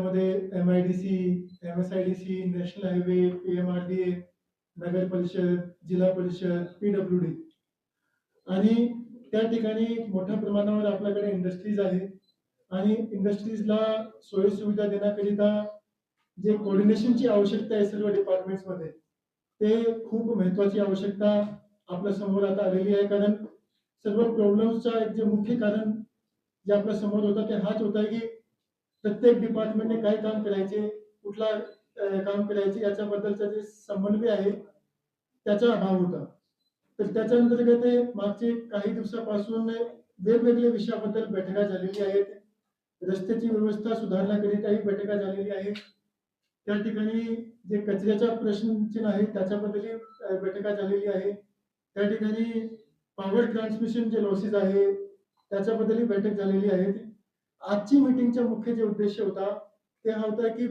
त्याच्यामध्ये MIDC, MSIDC, national highway, PMRDA, नगर परिषद, जिल्हा परिषद, PWD आणि त्या ठिकाणी मोठ्या प्रमाणावर आपल्याकडे इंडस्ट्रीज आहेत आणि इंडस्ट्रीजला सोयी-सुविधा देण्याकरिता जे कोऑर्डिनेशनची आवश्यकता आहे सर्व डिपार्टमेंट्समध्ये, ते खूप महत्त्वाची आवश्यकता आपल्या समोर आता आलेली आहे. कारण सर्व प्रॉब्लेम्सचा एक जे मुख्य कारण जे आपल्या समोर होतं ते हाच होता की प्रत्येक डिपार्टमेंटने काय काम करायचे, कुठला काम करायचे याच्याबद्दलचा जे समन्वय आहे, त्याचा अभाव होता. तर त्याच्या अंतर्गत मागचे काही दिवसापासून वेगवेगळ्या विषयाबद्दल बैठका झालेली आहेत. रस्त्याची व्यवस्था सुधारण्याकरिताही बैठका झालेली आहे. त्या ठिकाणी जे कचऱ्याचा प्रश्न आहे त्याच्याबद्दलही बैठका झालेली आहे. त्या ठिकाणी पॉवर ट्रान्समिशन जे लॉसेस आहे त्याच्याबद्दलही बैठक झालेली आहे. आजची मीटिंगचा मुख्य जे उद्देश होता ते हा होता की